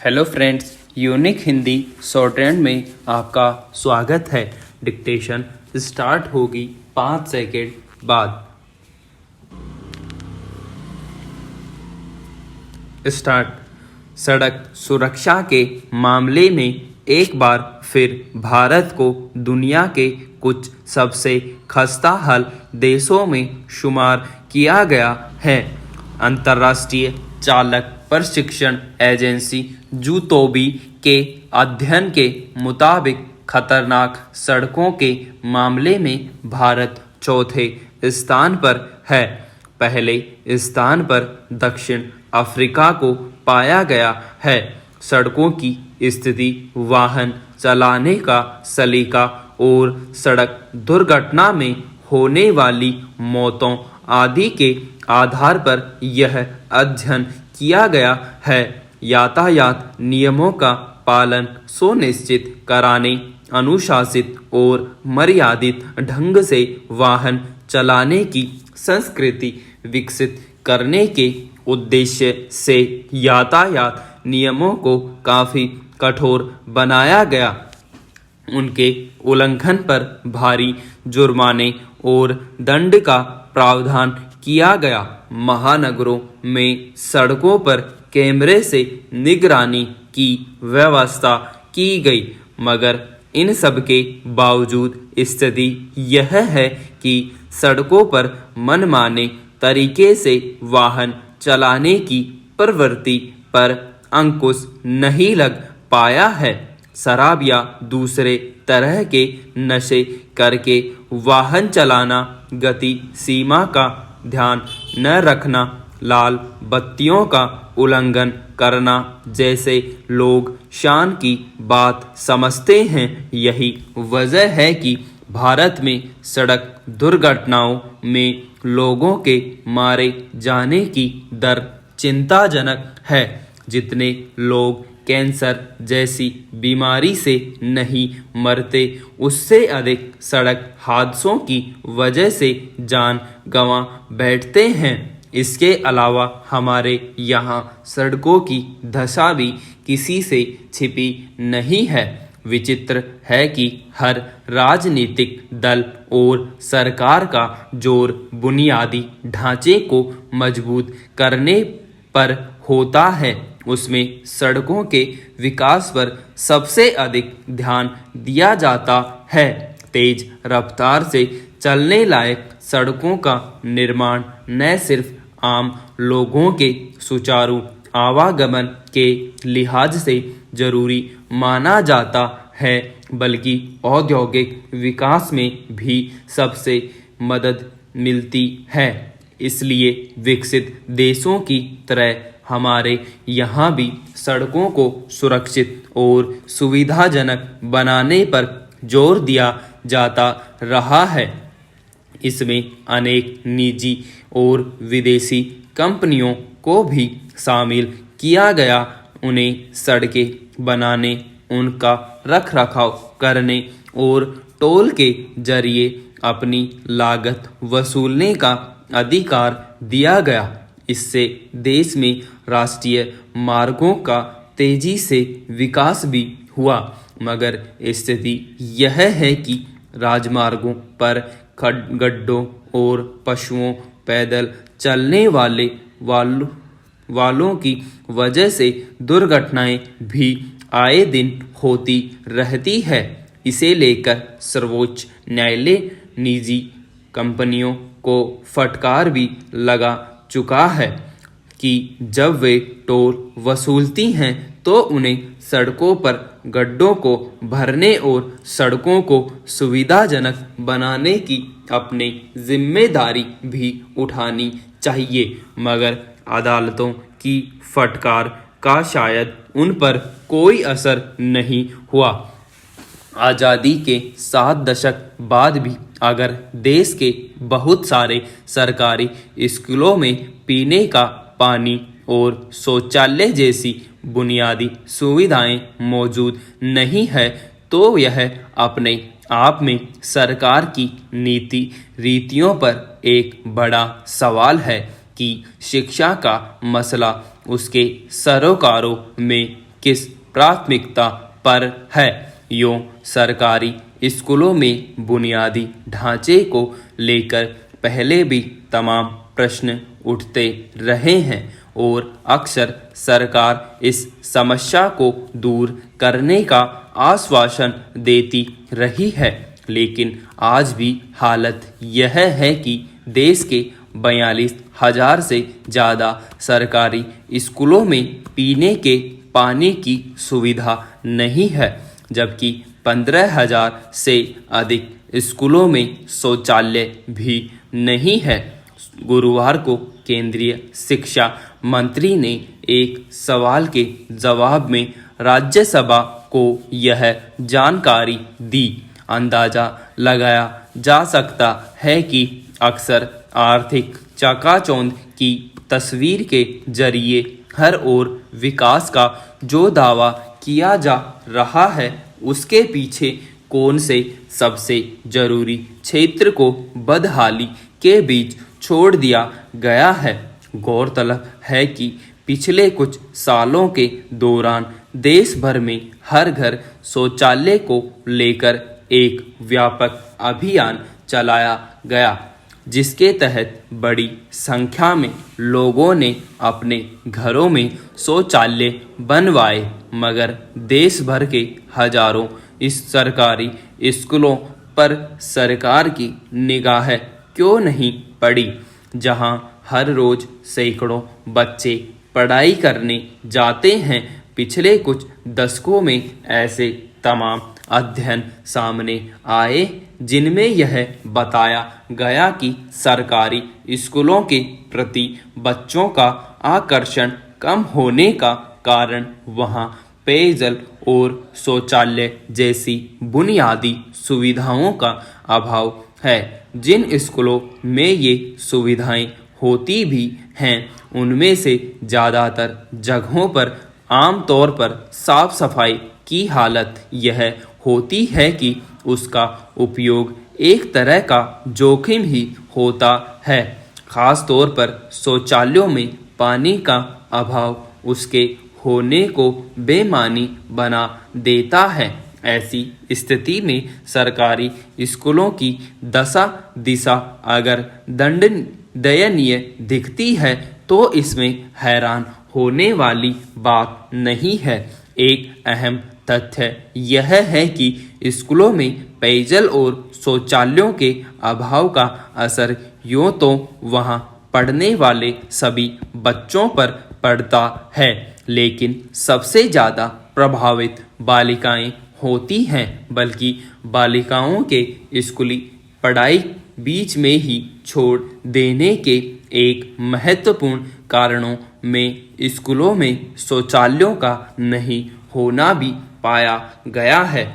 Hello friends, unique Hindi shorthand में आपका स्वागत है। डिक्टेशन स्टार्ट होगी 5 सेकेंड बाद। स्टार्ट। सड़क सुरक्षा के मामले में एक बार फिर भारत को दुनिया के कुछ सबसे खस्ता हाल देशों में शुमार किया गया है। अंतर्राष्ट्रीय चालक प्रशिक्षण एजेंसी जूतोबी के अध्ययन के मुताबिक खतरनाक सड़कों के मामले में भारत चौथे स्थान पर है। पहले स्थान पर दक्षिण अफ्रीका को पाया गया है। सड़कों की स्थिति, वाहन चलाने का सलीका और सड़क दुर्घटना में होने वाली मौतों आदि के आधार पर यह अध्ययन किया गया है। यातायात नियमों का पालन सुनिश्चित कराने, अनुशासित और मर्यादित ढंग से वाहन चलाने की संस्कृति विकसित करने के उद्देश्य से यातायात नियमों को काफ़ी कठोर बनाया गया। उनके उल्लंघन पर भारी जुर्माने और दंड का प्रावधान किया गया। महानगरों में सड़कों पर कैमरे से निगरानी की व्यवस्था की गई, मगर इन सब के बावजूद स्थिति यह है कि सड़कों पर मनमाने तरीके से वाहन चलाने की प्रवृत्ति पर अंकुश नहीं लग पाया है। शराब या दूसरे तरह के नशे करके वाहन चलाना, गति सीमा का ध्यान न रखना, लाल बत्तियों का उल्लंघन करना जैसे लोग शान की बात समझते हैं। यही वजह है कि भारत में सड़क दुर्घटनाओं में लोगों के मारे जाने की दर चिंताजनक है। जितने लोग कैंसर जैसी बीमारी से नहीं मरते, उससे अधिक सड़क हादसों की वजह से जान गंवा बैठते हैं। इसके अलावा हमारे यहाँ सड़कों की दशा भी किसी से छिपी नहीं है। विचित्र है कि हर राजनीतिक दल और सरकार का जोर बुनियादी ढांचे को मजबूत करने पर होता है, उसमें सड़कों के विकास पर सबसे अधिक ध्यान दिया जाता है। तेज रफ्तार से चलने लायक सड़कों का निर्माण न सिर्फ आम लोगों के सुचारू आवागमन के लिहाज से जरूरी माना जाता है, बल्कि औद्योगिक विकास में भी सबसे मदद मिलती है। इसलिए विकसित देशों की तरह हमारे यहाँ भी सड़कों को सुरक्षित और सुविधाजनक बनाने पर जोर दिया जाता रहा है। इसमें अनेक निजी और विदेशी कंपनियों को भी शामिल किया गया। उन्हें सड़कें बनाने, उनका रखरखाव करने और टोल के जरिए अपनी लागत वसूलने का अधिकार दिया गया। इससे देश में राष्ट्रीय मार्गों का तेजी से विकास भी हुआ, मगर स्थिति यह है कि राजमार्गों पर गड्ढों और पशुओं, पैदल चलने वालों की वजह से दुर्घटनाएं भी आए दिन होती रहती है। इसे लेकर सर्वोच्च न्यायालय निजी कंपनियों को फटकार भी लगा चुका है कि जब वे टोल वसूलती हैं तो उन्हें सड़कों पर गड्ढों को भरने और सड़कों को सुविधाजनक बनाने की अपनी जिम्मेदारी भी उठानी चाहिए। मगर अदालतों की फटकार का शायद उन पर कोई असर नहीं हुआ। आज़ादी के 7 दशक बाद भी अगर देश के बहुत सारे सरकारी स्कूलों में पीने का पानी और शौचालय जैसी बुनियादी सुविधाएं मौजूद नहीं है, तो यह अपने आप में सरकार की नीति रीतियों पर एक बड़ा सवाल है कि शिक्षा का मसला उसके सरोकारों में किस प्राथमिकता पर है। यूं सरकारी स्कूलों में बुनियादी ढांचे को लेकर पहले भी तमाम प्रश्न उठते रहे हैं और अक्सर सरकार इस समस्या को दूर करने का आश्वासन देती रही है, लेकिन आज भी हालत यह है कि देश के 42,000 से ज़्यादा सरकारी स्कूलों में पीने के पानी की सुविधा नहीं है, जबकि 15,000 से अधिक स्कूलों में शौचालय भी नहीं है। गुरुवार को केंद्रीय शिक्षा मंत्री ने एक सवाल के जवाब में राज्यसभा को यह जानकारी दी। अंदाजा लगाया जा सकता है कि अक्सर आर्थिक चकाचौंध की तस्वीर के जरिए हर ओर विकास का जो दावा किया जा रहा है, उसके पीछे कौन से सबसे जरूरी क्षेत्र को बदहाली के बीच छोड़ दिया गया है। गौरतलब है कि पिछले कुछ सालों के दौरान देश भर में हर घर शौचालय को लेकर एक व्यापक अभियान चलाया गया, जिसके तहत बड़ी संख्या में लोगों ने अपने घरों में शौचालय बनवाए, मगर देश भर के हजारों इस सरकारी स्कूलों पर सरकार की निगाह क्यों नहीं पड़ी, जहां हर रोज सैकड़ों बच्चे पढ़ाई करने जाते हैं। पिछले कुछ दशकों में ऐसे तमाम अध्ययन सामने आए जिनमें यह बताया गया कि सरकारी स्कूलों के प्रति बच्चों का आकर्षण कम होने का कारण वहां पेयजल और शौचालय जैसी बुनियादी सुविधाओं का अभाव है। जिन स्कूलों में ये सुविधाएं होती भी हैं, उनमें से ज़्यादातर जगहों पर आमतौर पर साफ सफाई की हालत यह होती है कि उसका उपयोग एक तरह का जोखिम ही होता है। खास तौर पर शौचालयों में पानी का अभाव उसके होने को बेमानी बना देता है। ऐसी स्थिति में सरकारी स्कूलों की दशा दिशा अगर दयनीय दिखती है तो इसमें हैरान होने वाली बात नहीं है। एक अहम तथ्य यह है कि स्कूलों में पेयजल और शौचालयों के अभाव का असर यूं तो वहां पढ़ने वाले सभी बच्चों पर पड़ता है, लेकिन सबसे ज़्यादा प्रभावित बालिकाएं होती हैं, बल्कि बालिकाओं के स्कूली पढ़ाई बीच में ही छोड़ देने के एक महत्वपूर्ण कारणों में स्कूलों में शौचालयों का नहीं होना भी पाया गया है।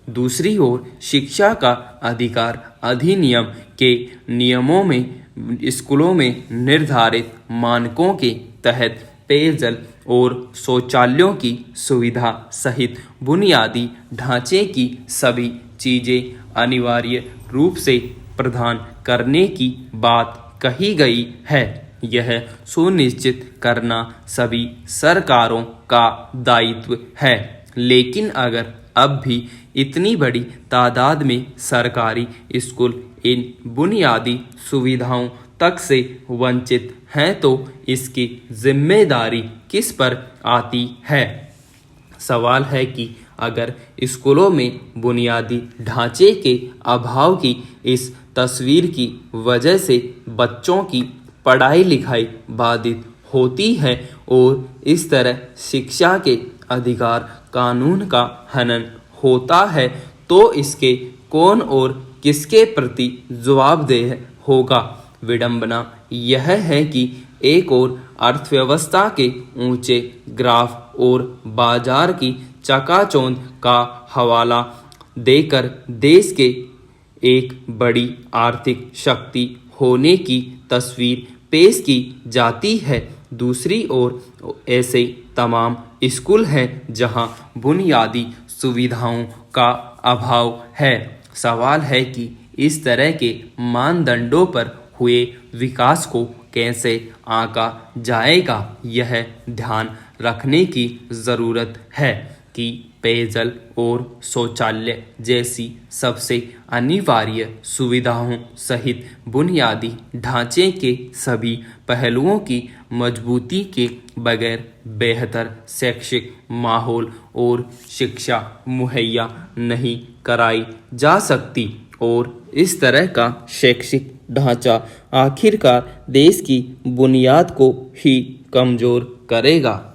दूसरी ओर शिक्षा का अधिकार अधिनियम के नियमों में स्कूलों में निर्धारित मानकों के तहत पेयजल और शौचालयों की सुविधा सहित बुनियादी ढांचे की सभी चीज़ें अनिवार्य रूप से प्रदान करने की बात कही गई है। यह सुनिश्चित करना सभी सरकारों का दायित्व है, लेकिन अगर अब भी इतनी बड़ी तादाद में सरकारी स्कूल इन बुनियादी सुविधाओं तक से वंचित हैं तो इसकी जिम्मेदारी किस पर आती है। सवाल है कि अगर स्कूलों में बुनियादी ढांचे के अभाव की इस तस्वीर की वजह से बच्चों की पढ़ाई लिखाई बाधित होती है और इस तरह शिक्षा के अधिकार कानून का हनन होता है, तो इसके कौन और किसके प्रति जवाबदेह होगा। विडंबना यह है कि एक और अर्थव्यवस्था के ऊंचे ग्राफ और बाजार की चकाचौंध का हवाला देकर देश के एक बड़ी आर्थिक शक्ति होने की तस्वीर पेश की जाती है। दूसरी ओर ऐसे तमाम स्कूल हैं जहां बुनियादी सुविधाओं का अभाव है। सवाल है कि इस तरह के मानदंडों पर हुए विकास को कैसे आंका जाएगा। यह ध्यान रखने की ज़रूरत है कि पेयजल और शौचालय जैसी सबसे अनिवार्य सुविधाओं सहित बुनियादी ढांचे के सभी पहलुओं की मजबूती के बगैर बेहतर शैक्षिक माहौल और शिक्षा मुहैया नहीं कराई जा सकती और इस तरह का शैक्षिक ढांचा आखिरकार देश की बुनियाद को ही कमज़ोर करेगा।